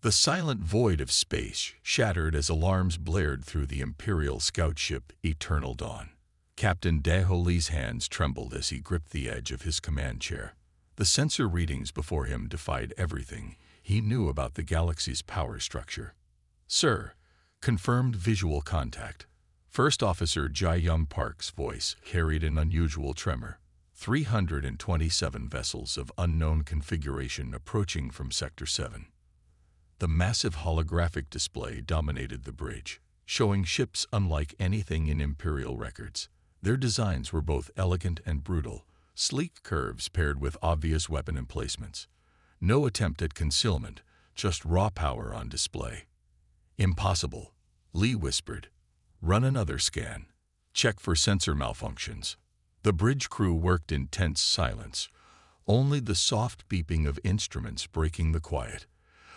The silent void of space shattered as alarms blared through the Imperial scout ship Eternal Dawn. Captain Daho Lee's hands trembled as he gripped the edge of his command chair. The sensor readings before him defied everything he knew about the galaxy's power structure. "Sir, confirmed visual contact." First Officer Jai-Young Park's voice carried an unusual tremor. 327 vessels of unknown configuration approaching from Sector 7. The massive holographic display dominated the bridge, showing ships unlike anything in Imperial records. Their designs were both elegant and brutal, sleek curves paired with obvious weapon emplacements. No attempt at concealment, just raw power on display. "Impossible," Lee whispered. "Run another scan. Check for sensor malfunctions." The bridge crew worked in tense silence, only the soft beeping of instruments breaking the quiet.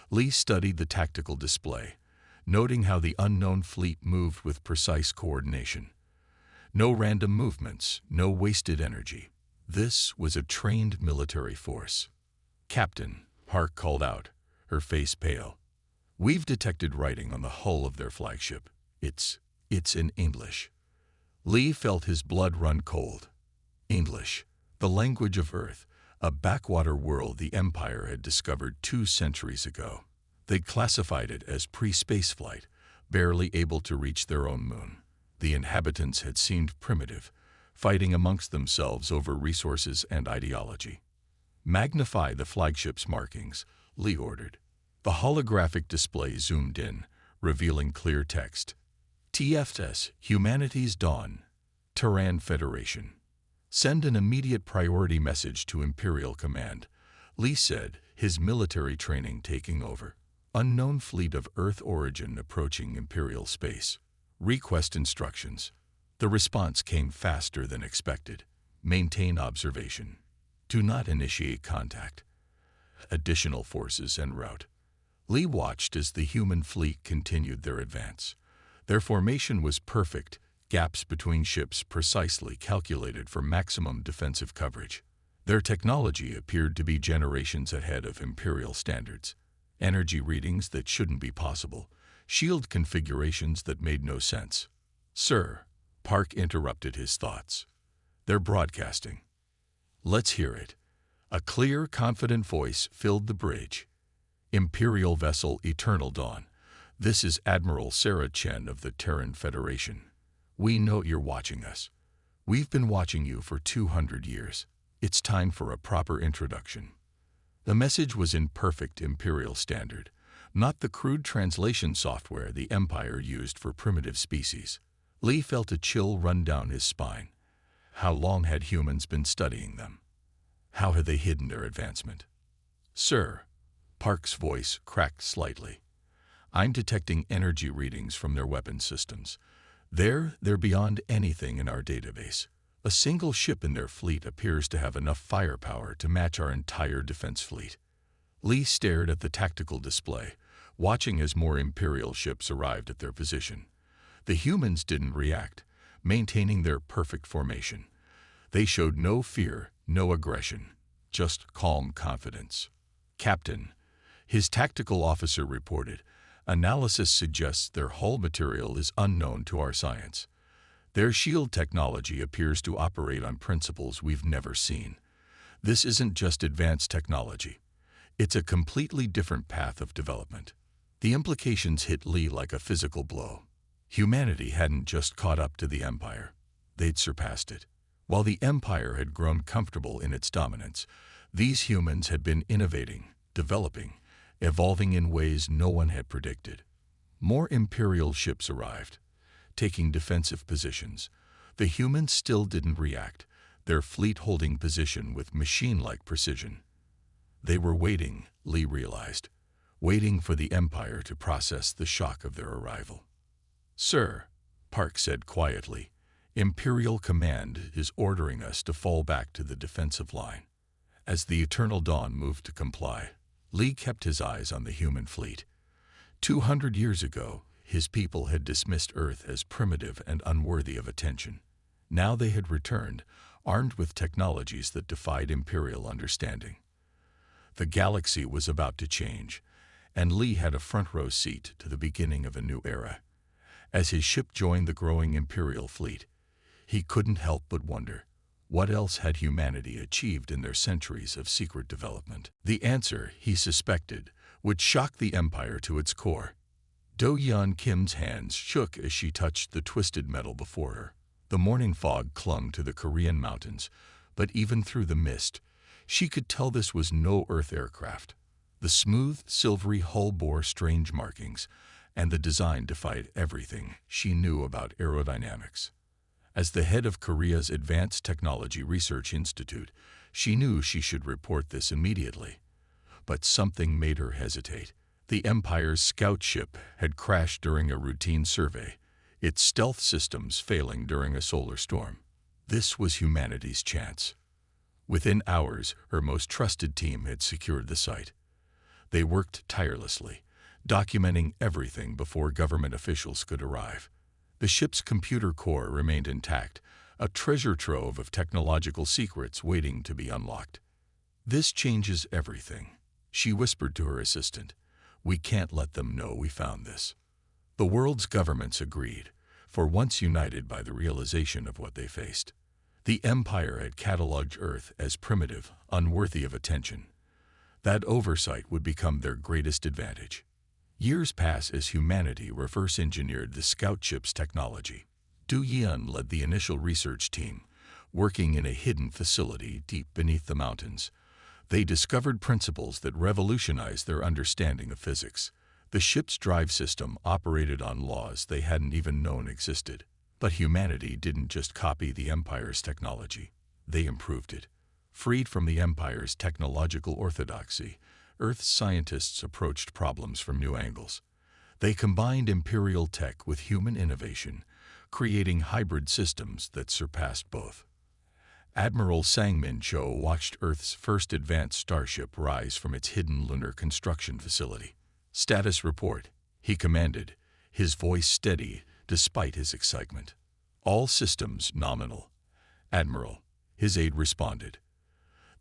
Lee studied the tactical display, noting how the unknown fleet moved with precise coordination. No random movements, no wasted energy. This was a trained military force. "Captain," Park called out, her face pale. "We've detected writing on the hull of their flagship. It's in English." Lee felt his blood run cold. English, the language of Earth, a backwater world the Empire had discovered 2 centuries ago. They'd classified it as pre-spaceflight, barely able to reach their own moon. The inhabitants had seemed primitive, fighting amongst themselves over resources and ideology. "Magnify the flagship's markings," Lee ordered. The holographic display zoomed in, revealing clear text. "TFS, Humanity's Dawn, Terran Federation. Send an immediate priority message to Imperial Command," Lee said, his military training taking over. "Unknown fleet of Earth origin approaching Imperial space. Request instructions." The response came faster than expected. "Maintain observation. Do not initiate contact. Additional forces en route." Lee watched as the human fleet continued their advance. Their formation was perfect, gaps between ships precisely calculated for maximum defensive coverage. Their technology appeared to be generations ahead of Imperial standards. Energy readings that shouldn't be possible, shield configurations that made no sense. "Sir," Park interrupted his thoughts. "They're broadcasting." "Let's hear it." A clear, confident voice filled the bridge. "Imperial vessel Eternal Dawn. This is Admiral Sarah Chen of the Terran Federation. We know you're watching us. We've been watching you for 200 years. It's time for a proper introduction." The message was in perfect Imperial standard, not the crude translation software the Empire used for primitive species. Lee felt a chill run down his spine. How long had humans been studying them? How had they hidden their advancement? "Sir," Park's voice cracked slightly. "I'm detecting energy readings from their weapon systems. They're beyond anything in our database. A single ship in their fleet appears to have enough firepower to match our entire defense fleet." Lee stared at the tactical display, watching as more Imperial ships arrived at their position. The humans didn't react, maintaining their perfect formation. They showed no fear, no aggression, just calm confidence. "Captain," his tactical officer reported, "analysis suggests their hull material is unknown to our science. Their shield technology appears to operate on principles we've never seen. This isn't just advanced technology. It's a completely different path of development." The implications hit Lee like a physical blow. Humanity hadn't just caught up to the Empire. They'd surpassed it. While the Empire had grown comfortable in its dominance, these humans had been innovating, developing, evolving in ways no one had predicted. More Imperial ships arrived, taking defensive positions. The humans still didn't react, their fleet holding position with machine-like precision. They were waiting, Lee realized, waiting for the Empire to process the shock of their arrival. "Sir," Park said quietly, "Imperial Command is ordering us to fall back to the defensive line." As the Eternal Dawn moved to comply, Lee kept his eyes on the human fleet. 200 years ago, his people had dismissed Earth as primitive and unworthy of attention. Now they had returned, armed with technologies that defied Imperial understanding. The galaxy was about to change, and Lee had a front-row seat to the beginning of a new era. As his ship joined the growing Imperial fleet, he couldn't help but wonder, what else had humanity achieved in their centuries of secret development? The answer, he suspected, would shock the Empire to its core. Do-Yeon Kim's hands shook as she touched the twisted metal before her. The morning fog clung to the Korean mountains, but even through the mist, she could tell this was no Earth aircraft. The smooth, silvery hull bore strange markings, and the design defied everything she knew about aerodynamics. As the head of Korea's Advanced Technology Research Institute, she knew she should report this immediately. But something made her hesitate. The Empire's scout ship had crashed during a routine survey, its stealth systems failing during a solar storm. This was humanity's chance. Within hours, her most trusted team had secured the site. They worked tirelessly, documenting everything before government officials could arrive. The ship's computer core remained intact, a treasure trove of technological secrets waiting to be unlocked. "This changes everything," she whispered to her assistant. "We can't let them know we found this." The world's governments agreed, for once united by the realization of what they faced. The Empire had catalogued Earth as primitive, unworthy of attention. That oversight would become their greatest advantage. Years passed as humanity reverse-engineered the scout ship's technology. Do-Yeon led the initial research team, working in a hidden facility deep beneath the mountains. They discovered principles that revolutionized their understanding of physics. The ship's drive system operated on laws they hadn't even known existed. But humanity didn't just copy the Empire's technology. They improved it. Freed from the Empire's technological orthodoxy, Earth's scientists approached problems from new angles. They combined Imperial tech with human innovation, creating hybrid systems that surpassed both. Admiral Sang-Min Cho watched Earth's first advanced starship rise from its hidden lunar construction facility. "Status report," he commanded, his voice steady despite his excitement. "All systems nominal." "Admiral," his aide responded.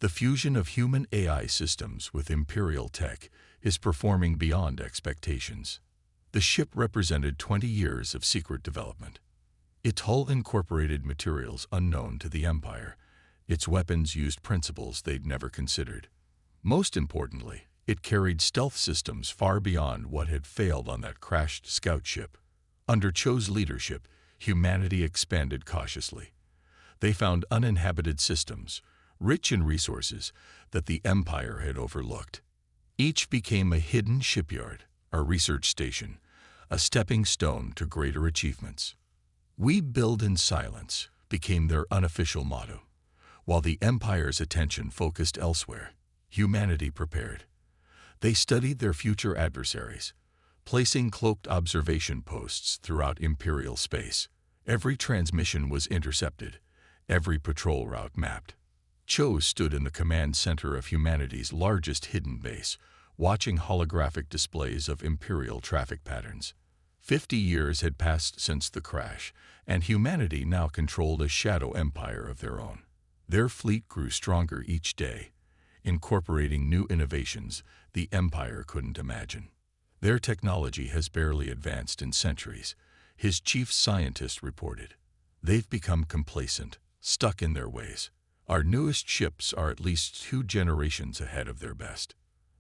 "The fusion of human AI systems with Imperial tech is performing beyond expectations." The ship represented 20 years of secret development. Its hull incorporated materials unknown to the Empire. Its weapons used principles they'd never considered. Most importantly, it carried stealth systems far beyond what had failed on that crashed scout ship. Under Cho's leadership, humanity expanded cautiously. They found uninhabited systems, rich in resources that the Empire had overlooked. Each became a hidden shipyard, a research station, a stepping stone to greater achievements. "We build in silence" became their unofficial motto. While the Empire's attention focused elsewhere, humanity prepared. They studied their future adversaries, placing cloaked observation posts throughout Imperial space. Every transmission was intercepted, every patrol route mapped. Cho stood in the command center of humanity's largest hidden base, watching holographic displays of Imperial traffic patterns. 50 years had passed since the crash, and humanity now controlled a shadow empire of their own. Their fleet grew stronger each day, incorporating new innovations the Empire couldn't imagine. "Their technology has barely advanced in centuries," his chief scientist reported. "They've become complacent, stuck in their ways. Our newest ships are at least 2 generations ahead of their best."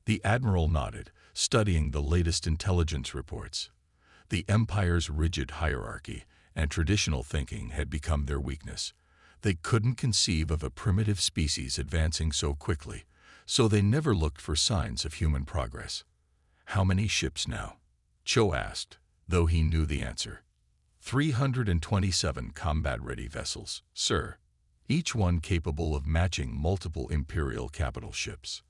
The admiral nodded, studying the latest intelligence reports. The Empire's rigid hierarchy and traditional thinking had become their weakness. They couldn't conceive of a primitive species advancing so quickly, so they never looked for signs of human progress. "How many ships now?" Cho asked, though he knew the answer. 327 combat-ready vessels, sir. Each one capable of matching multiple Imperial capital ships.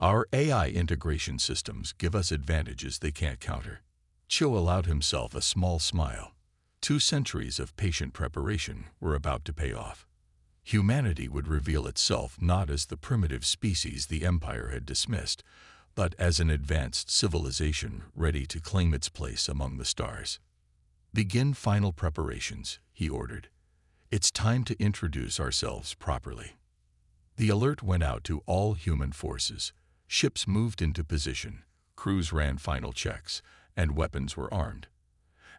Our AI integration systems give us advantages they can't counter. Cho allowed himself a small smile. 2 centuries of patient preparation were about to pay off. Humanity would reveal itself not as the primitive species the Empire had dismissed, but as an advanced civilization ready to claim its place among the stars. "Begin final preparations," he ordered. "It's time to introduce ourselves properly." The alert went out to all human forces. Ships moved into position, crews ran final checks, and weapons were armed.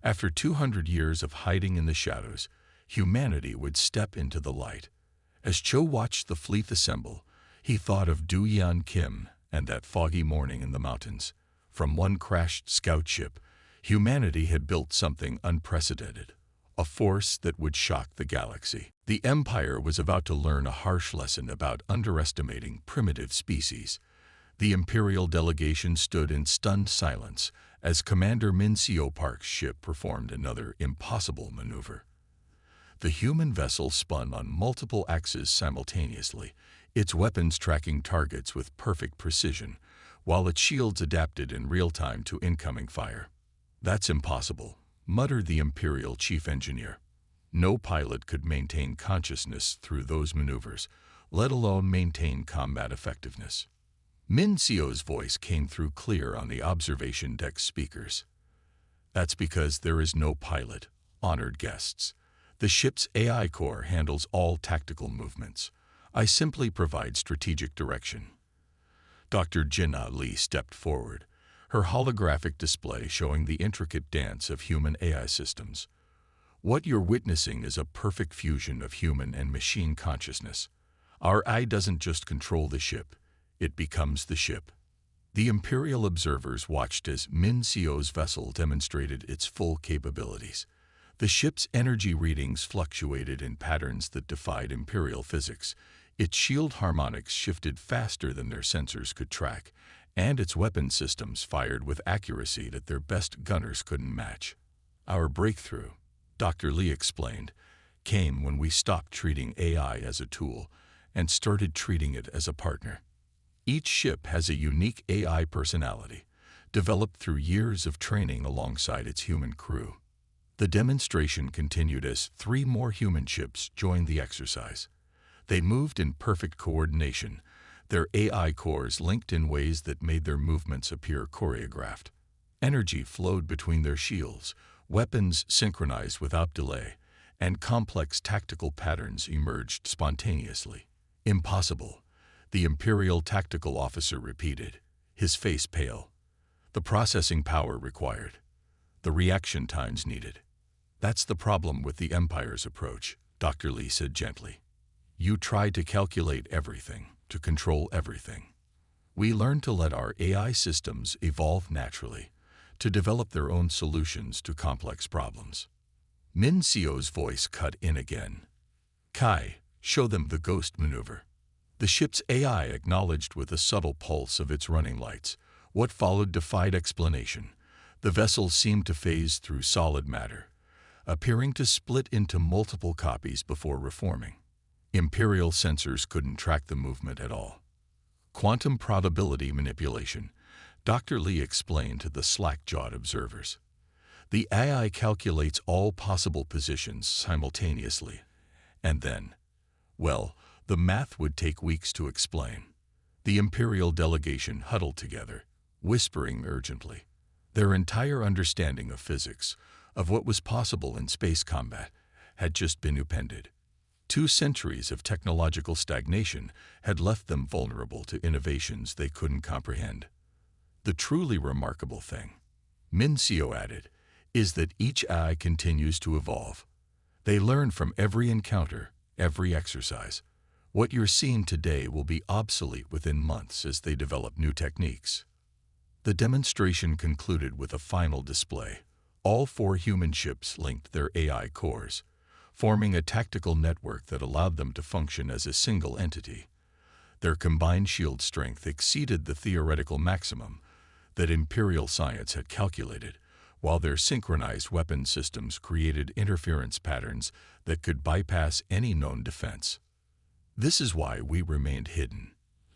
After 200 years of hiding in the shadows, humanity would step into the light. As Cho watched the fleet assemble, he thought of Du Yan Kim and that foggy morning in the mountains. From one crashed scout ship, humanity had built something unprecedented, a force that would shock the galaxy. The Empire was about to learn a harsh lesson about underestimating primitive species. The Imperial delegation stood in stunned silence as Commander Min Seo Park's ship performed another impossible maneuver. The human vessel spun on multiple axes simultaneously, its weapons tracking targets with perfect precision, while its shields adapted in real time to incoming fire. "That's impossible," muttered the Imperial chief engineer. No pilot could maintain consciousness through those maneuvers, let alone maintain combat effectiveness. Min Seo's voice came through clear on the observation deck speakers. "That's because there is no pilot, honored guests. The ship's AI core handles all tactical movements. I simply provide strategic direction." Dr. Jinnah Lee stepped forward, her holographic display showing the intricate dance of human AI systems. "What you're witnessing is a perfect fusion of human and machine consciousness. Our eye doesn't just control the ship, it becomes the ship." The Imperial observers watched as Min Seo's vessel demonstrated its full capabilities. The ship's energy readings fluctuated in patterns that defied Imperial physics. Its shield harmonics shifted faster than their sensors could track, and its weapon systems fired with accuracy that their best gunners couldn't match. "Our breakthrough," Dr. Lee explained, "came when we stopped treating AI as a tool and started treating it as a partner. Each ship has a unique AI personality, developed through years of training alongside its human crew." The demonstration continued as 3 more human ships joined the exercise. They moved in perfect coordination, their AI cores linked in ways that made their movements appear choreographed. Energy flowed between their shields, weapons synchronized without delay, and complex tactical patterns emerged spontaneously. "Impossible," the Imperial tactical officer repeated, his face pale. "The processing power required, the reaction times needed." "That's the problem with the Empire's approach," Dr. Lee said gently. "You try to calculate everything, to control everything. We learn to let our AI systems evolve naturally, to develop their own solutions to complex problems." Min Seo's voice cut in again. "Kai, show them the ghost maneuver." The ship's AI acknowledged with a subtle pulse of its running lights. What followed defied explanation. The vessel seemed to phase through solid matter, appearing to split into multiple copies before reforming. Imperial sensors couldn't track the movement at all. "Quantum probability manipulation," Dr. Lee explained to the slack-jawed observers. "The AI calculates all possible positions simultaneously, and then, well, the math would take weeks to explain." The Imperial delegation huddled together, whispering urgently. Their entire understanding of physics, of what was possible in space combat, had just been upended. 2 centuries of technological stagnation had left them vulnerable to innovations they couldn't comprehend. "The truly remarkable thing," Min Seo added, "is that each AI continues to evolve. They learn from every encounter, every exercise. What you're seeing today will be obsolete within months as they develop new techniques." The demonstration concluded with a final display. All 4 human ships linked their AI cores, forming a tactical network that allowed them to function as a single entity. Their combined shield strength exceeded the theoretical maximum that Imperial science had calculated, while their synchronized weapon systems created interference patterns that could bypass any known defense. "This is why we remained hidden,"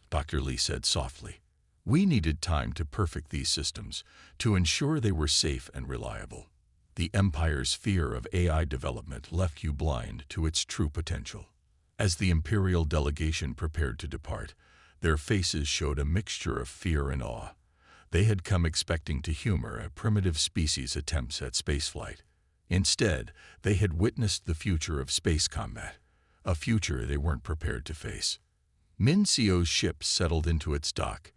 Dr. Lee said softly. "We needed time to perfect these systems, to ensure they were safe and reliable. The Empire's fear of AI development left you blind to its true potential." As the Imperial delegation prepared to depart, their faces showed a mixture of fear and awe. They had come expecting to humor a primitive species' attempts at spaceflight. Instead, they had witnessed the future of space combat, a future they weren't prepared to face. Min Seo's ship settled into its dock,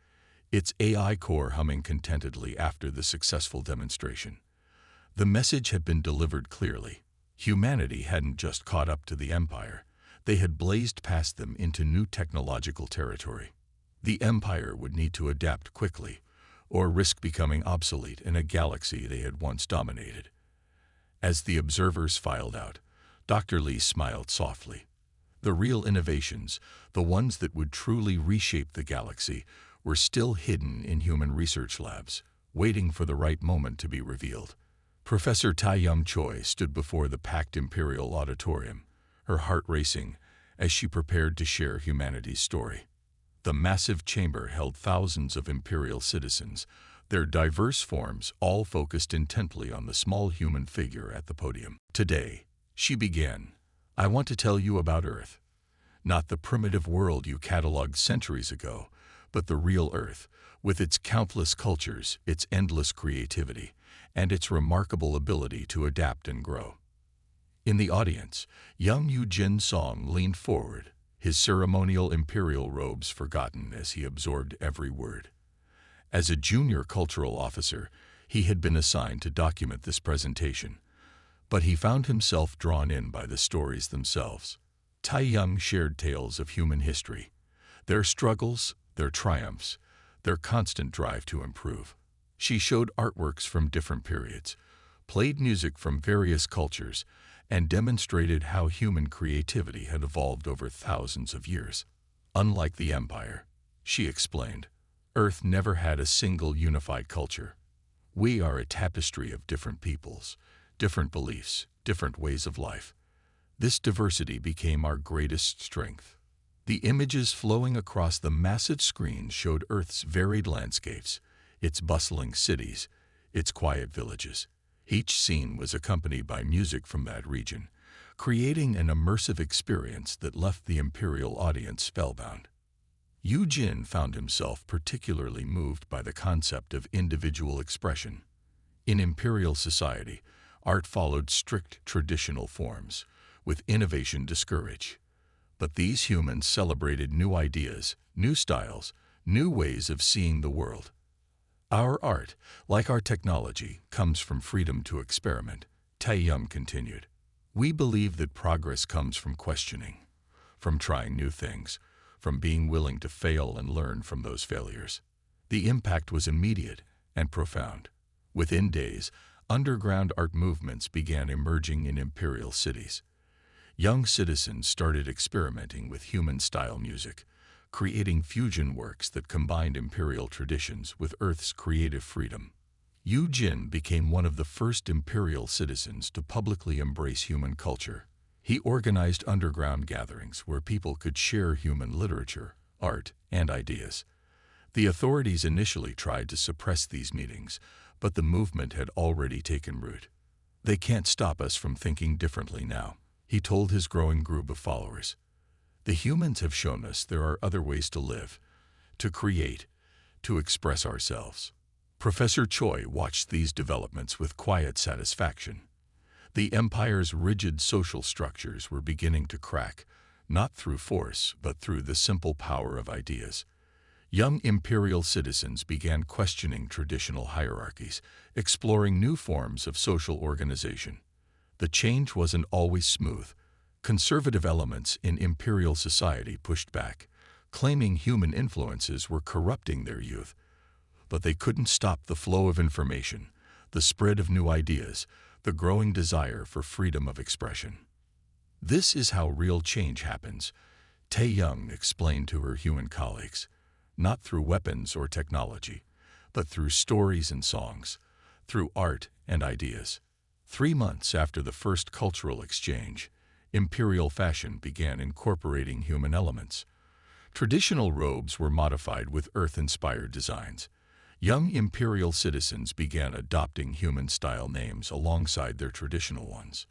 its AI core humming contentedly after the successful demonstration. The message had been delivered clearly. Humanity hadn't just caught up to the Empire. They had blazed past them into new technological territory. The Empire would need to adapt quickly, or risk becoming obsolete in a galaxy they had once dominated. As the observers filed out, Dr. Lee smiled softly. The real innovations, the ones that would truly reshape the galaxy, were still hidden in human research labs, waiting for the right moment to be revealed. Professor Tai-Young Choi stood before the packed Imperial auditorium, her heart racing as she prepared to share humanity's story. The massive chamber held thousands of Imperial citizens, their diverse forms all focused intently on the small human figure at the podium. Today, she began, I want to tell you about Earth. Not the primitive world you cataloged centuries ago, but the real Earth, with its countless cultures, its endless creativity, and its remarkable ability to adapt and grow. In the audience, young Yu-Jin Song leaned forward, his ceremonial imperial robes forgotten as he absorbed every word. As a junior cultural officer, he had been assigned to document this presentation, but he found himself drawn in by the stories themselves. Tai-Young shared tales of human history, their struggles, their triumphs, their constant drive to improve. She showed artworks from different periods, played music from various cultures, and demonstrated how human creativity had evolved over thousands of years. Unlike the Empire, she explained, Earth never had a single unified culture. We are a tapestry of different peoples, different beliefs, different ways of life. This diversity became our greatest strength. The images flowing across the massive screen showed Earth's varied landscapes, its bustling cities, its quiet villages. Each scene was accompanied by music from that region, creating an immersive experience that left the Imperial audience spellbound. Yu-Jin found himself particularly moved by the concept of individual expression. In Imperial society, art followed strict traditional forms, with innovation discouraged. But these humans celebrated new ideas, new styles, new ways of seeing the world. Our art, like our technology, comes from freedom to experiment, Tai-Young continued. We believe that progress comes from questioning, from trying new things, from being willing to fail and learn from those failures. The impact was immediate and profound. Within days, underground art movements began emerging in Imperial cities. Young citizens started experimenting with human-style music, creating fusion works that combined Imperial traditions with Earth's creative freedom. Yu-Jin became one of the first Imperial citizens to publicly embrace human culture. He organized underground gatherings where people could share human literature, art, and ideas. The authorities initially tried to suppress these meetings, but the movement had already taken root. They can't stop us from thinking differently now, he told his growing group of followers. The humans have shown us there are other ways to live, to create, to express ourselves. Professor Choi watched these developments with quiet satisfaction. The Empire's rigid social structures were beginning to crack, not through force, but through the simple power of ideas. Young Imperial citizens began questioning traditional hierarchies, exploring new forms of social organization. The change wasn't always smooth. Conservative elements in Imperial society pushed back, claiming human influences were corrupting their youth. But they couldn't stop the flow of information, the spread of new ideas, the growing desire for freedom of expression. This is how real change happens, Tai-Young explained to her human colleagues. Not through weapons or technology, but through stories and songs, through art and ideas. 3 months after the first cultural exchange, Imperial fashion began incorporating human elements. Traditional robes were modified with Earth-inspired designs. Young Imperial citizens began adopting human-style names alongside their traditional ones.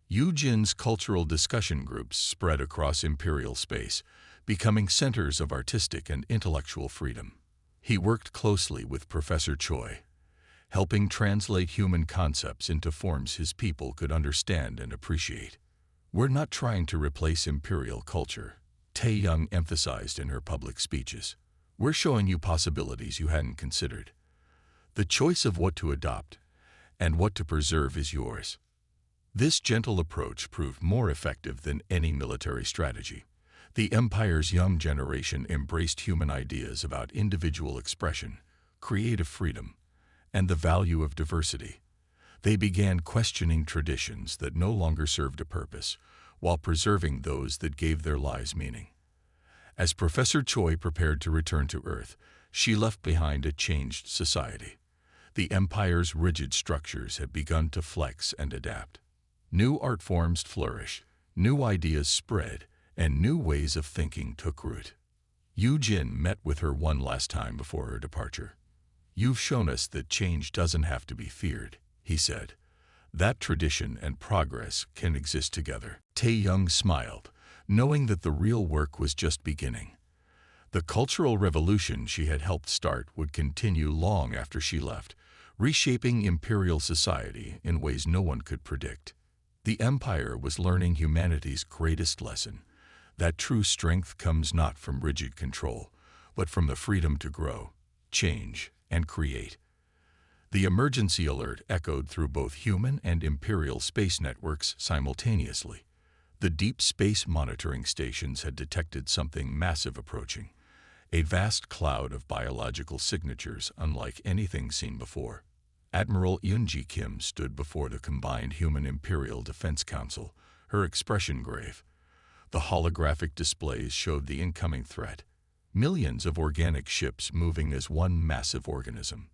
Yu-Jin's cultural discussion groups spread across Imperial space, becoming centers of artistic and intellectual freedom. He worked closely with Professor Choi, helping translate human concepts into forms his people could understand and appreciate. We're not trying to replace Imperial culture, Tai-Young emphasized in her public speeches. We're showing you possibilities you hadn't considered. The choice of what to adopt and what to preserve is yours. This gentle approach proved more effective than any military strategy. The Empire's young generation embraced human ideas about individual expression, creative freedom, and the value of diversity. They began questioning traditions that no longer served a purpose, while preserving those that gave their lives meaning. As Professor Choi prepared to return to Earth, she left behind a changed society. The Empire's rigid structures had begun to flex and adapt. New art forms flourished, new ideas spread, and new ways of thinking took root. Yu Jin met with her one last time before her departure. "You've shown us that change doesn't have to be feared," he said. "That tradition and progress can exist together." Tae-young smiled, knowing that the real work was just beginning. The cultural revolution she had helped start would continue long after she left, reshaping imperial society in ways no one could predict. The Empire was learning humanity's greatest lesson, that true strength comes not from rigid control, but from the freedom to grow, change, and create. The emergency alert echoed through both human and imperial space networks simultaneously. The deep space monitoring stations had detected something massive approaching, a vast cloud of biological signatures unlike anything seen before. Admiral Yoonji Kim stood before the combined Human-Imperial Defense Council, her expression grave. The holographic displays showed the incoming threat, millions of organic ships moving as one massive organism.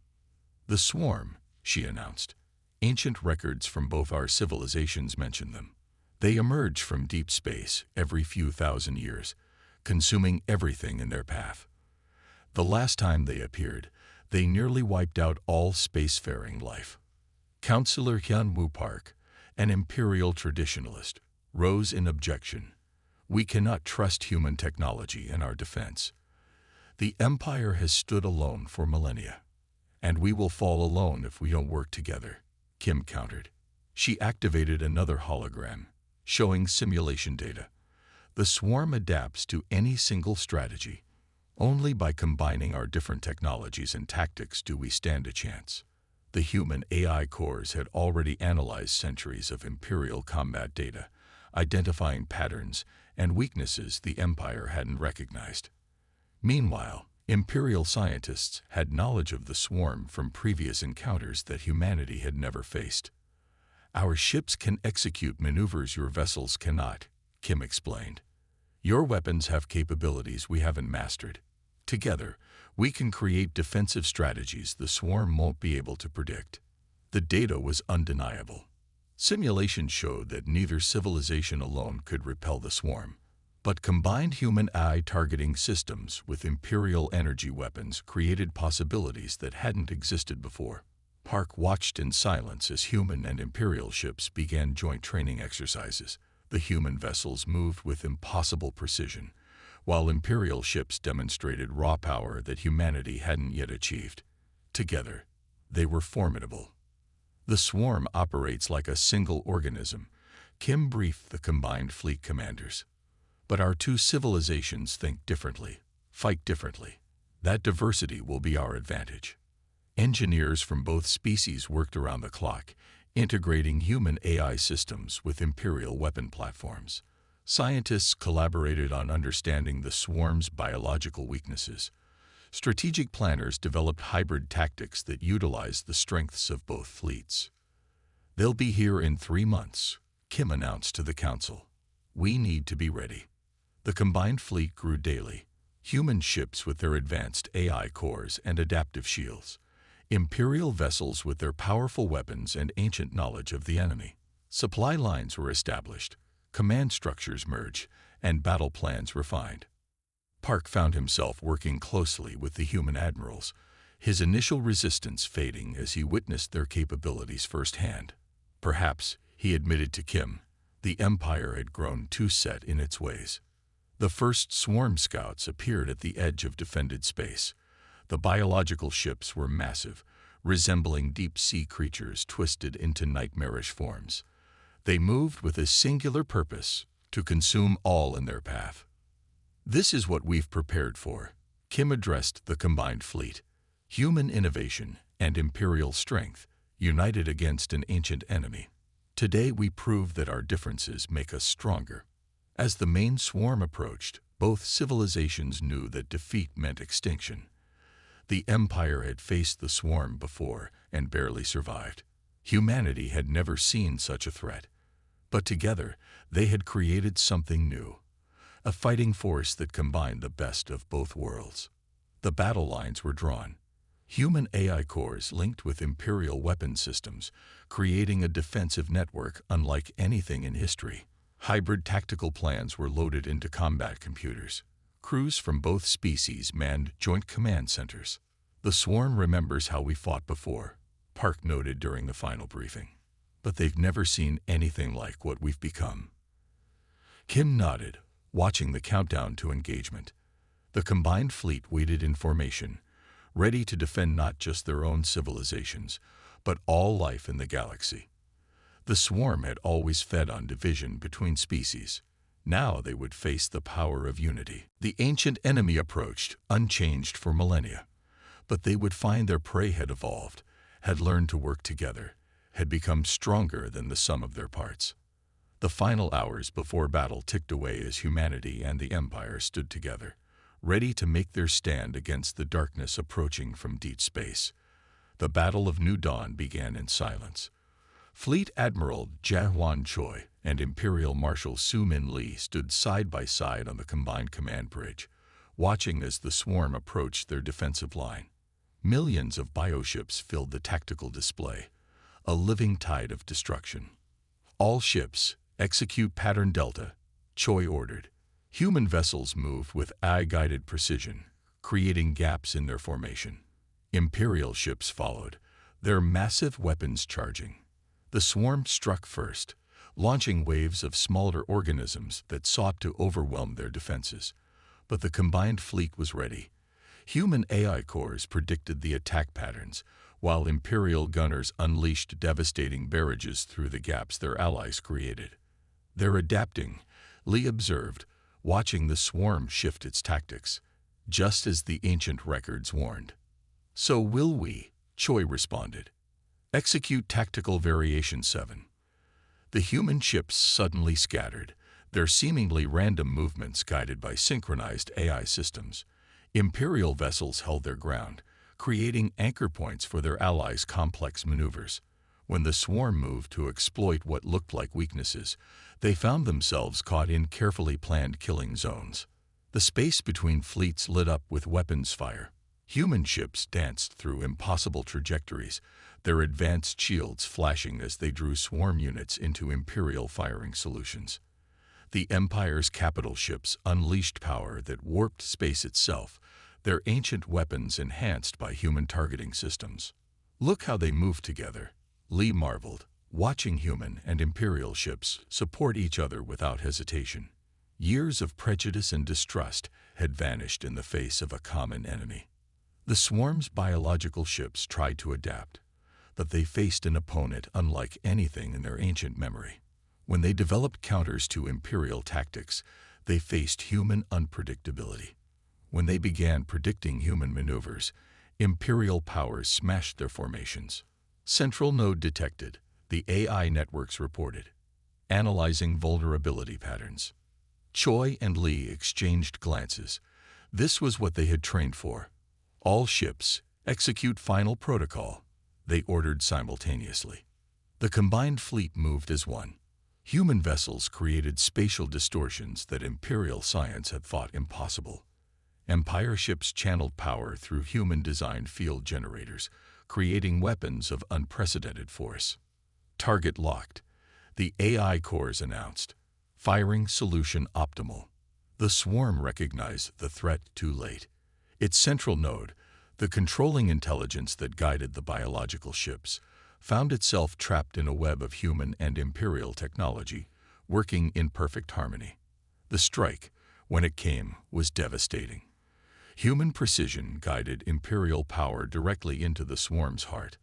"The swarm," she announced. "Ancient records from both our civilizations mention them. They emerge from deep space every few thousand years, consuming everything in their path. The last time they appeared, they nearly wiped out all spacefaring life." Counselor Hyun-woo Park, an imperial traditionalist, rose in objection. "We cannot trust human technology in our defense. The Empire has stood alone for millennia, and we will fall alone if we don't work together," Kim countered. She activated another hologram, showing simulation data. "The swarm adapts to any single strategy. Only by combining our different technologies and tactics do we stand a chance." The human AI cores had already analyzed centuries of Imperial combat data, identifying patterns and weaknesses the Empire hadn't recognized. Meanwhile, Imperial scientists had knowledge of the swarm from previous encounters that humanity had never faced. "Our ships can execute maneuvers your vessels cannot," Kim explained. "Your weapons have capabilities we haven't mastered. Together, we can create defensive strategies the swarm won't be able to predict." The data was undeniable. Simulations showed that neither civilization alone could repel the swarm, but combined human AI targeting systems with Imperial energy weapons created possibilities that hadn't existed before. Park watched in silence as human and Imperial ships began joint training exercises. The human vessels moved with impossible precision, while Imperial ships demonstrated raw power that humanity hadn't yet achieved. Together, they were formidable. "The swarm operates like a single organism," Kim briefed the combined fleet commanders. "But our two civilizations think differently, fight differently. That diversity will be our advantage." Engineers from both species worked around the clock, integrating human AI systems with Imperial weapon platforms. Scientists collaborated on understanding the swarm's biological weaknesses. Strategic planners developed hybrid tactics that utilized the strengths of both fleets. "They'll be here in 3 months," Kim announced to the council. "We need to be ready." The combined fleet grew daily, human ships with their advanced AI cores and adaptive shields, Imperial vessels with their powerful weapons and ancient knowledge of the enemy. Supply lines were established, command structures merged, and battle plans refined. Park found himself working closely with the human admirals, his initial resistance fading as he witnessed their capabilities firsthand. Perhaps, he admitted to Kim, the Empire had grown too set in its ways. The first swarm scouts appeared at the edge of defended space. The biological ships were massive, resembling deep-sea creatures twisted into nightmarish forms. They moved with a singular purpose, to consume all in their path. "This is what we've prepared for," Kim addressed the combined fleet. Human innovation and Imperial strength united against an ancient enemy. Today we prove that our differences make us stronger. As the main swarm approached, both civilizations knew that defeat meant extinction. The Empire had faced the swarm before and barely survived. Humanity had never seen such a threat. But together, they had created something new. A fighting force that combined the best of both worlds. The battle lines were drawn. Human AI cores linked with Imperial weapon systems, creating a defensive network unlike anything in history. Hybrid tactical plans were loaded into combat computers. Crews from both species manned joint command centers. The swarm remembers how we fought before, Park noted during the final briefing. But they've never seen anything like what we've become. Kim nodded, watching the countdown to engagement. The combined fleet waited in formation, ready to defend not just their own civilizations, but all life in the galaxy. The swarm had always fed on division between species. Now they would face the power of unity. The ancient enemy approached, unchanged for millennia. But they would find their prey had evolved, had learned to work together, had become stronger than the sum of their parts. The final hours before battle ticked away as humanity and the Empire stood together, ready to make their stand against the darkness approaching from deep space. The Battle of New Dawn began in silence. Fleet Admiral Jae-hwan Choi and Imperial Marshal Su-min Lee stood side by side on the combined command bridge, watching as the swarm approached their defensive line. Millions of bioships filled the tactical display, a living tide of destruction. All ships, execute pattern Delta, Choi ordered. Human vessels moved with AI-guided precision, creating gaps in their formation. Imperial ships followed, their massive weapons charging. The swarm struck first, launching waves of smaller organisms that sought to overwhelm their defenses. But the combined fleet was ready. Human AI cores predicted the attack patterns, while Imperial gunners unleashed devastating barrages through the gaps their allies created. They're adapting, Lee observed, watching the swarm shift its tactics, just as the ancient records warned. So will we, Choi responded. Execute Tactical Variation 7. The human ships suddenly scattered, their seemingly random movements guided by synchronized AI systems. Imperial vessels held their ground, creating anchor points for their allies' complex maneuvers. When the swarm moved to exploit what looked like weaknesses, they found themselves caught in carefully planned killing zones. The space between fleets lit up with weapons fire. Human ships danced through impossible trajectories, their advanced shields flashing as they drew swarm units into Imperial firing solutions. The Empire's capital ships unleashed power that warped space itself, their ancient weapons enhanced by human targeting systems. Look how they move together, Lee marveled, watching human and Imperial ships support each other without hesitation. Years of prejudice and distrust had vanished in the face of a common enemy. The swarm's biological ships tried to adapt, but they faced an opponent unlike anything in their ancient memory. When they developed counters to Imperial tactics, they faced human unpredictability. When they began predicting human maneuvers, Imperial powers smashed their formations. Central node detected, the AI networks reported, analyzing vulnerability patterns. Choi and Lee exchanged glances. This was what they had trained for. All ships, execute final protocol, they ordered simultaneously. The combined fleet moved as one. Human vessels created spatial distortions that Imperial science had thought impossible. Empire ships channeled power through human-designed field generators, creating weapons of unprecedented force. Target locked, the AI cores announced. Firing solution optimal. The swarm recognized the threat too late. Its central node, the controlling intelligence that guided the biological ships, found itself trapped in a web of human and Imperial technology, working in perfect harmony. The strike, when it came, was devastating. Human precision guided Imperial power directly into the swarm's heart.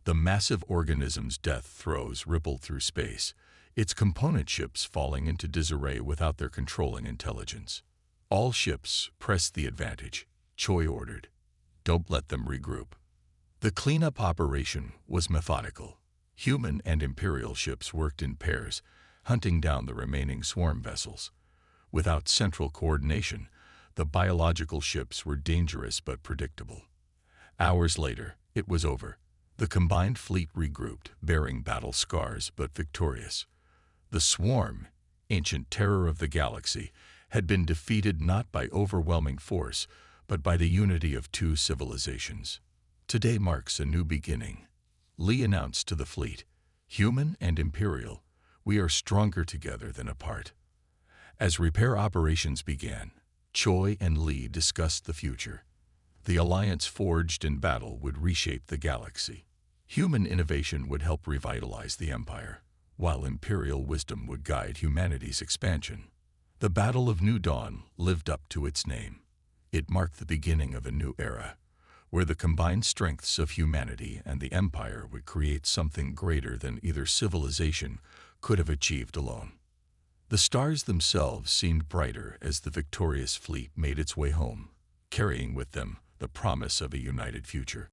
The massive organism's death throes rippled through space, its component ships falling into disarray without their controlling intelligence. All ships pressed the advantage. Choi ordered. Don't let them regroup. The cleanup operation was methodical. Human and Imperial ships worked in pairs, hunting down the remaining swarm vessels. Without central coordination, the biological ships were dangerous but predictable. Hours later, it was over. The combined fleet regrouped, bearing battle scars but victorious. The swarm, ancient terror of the galaxy, had been defeated not by overwhelming force, but by the unity of two civilizations. Today marks a new beginning. Lee announced to the fleet, human and Imperial, we are stronger together than apart. As repair operations began, Choi and Lee discussed the future. The alliance forged in battle would reshape the galaxy. Human innovation would help revitalize the Empire, while Imperial wisdom would guide humanity's expansion. The Battle of New Dawn lived up to its name. It marked the beginning of a new era, where the combined strengths of humanity and the Empire would create something greater than either civilization could have achieved alone. The stars themselves seemed brighter as the victorious fleet made its way home, carrying with them the promise of a united future.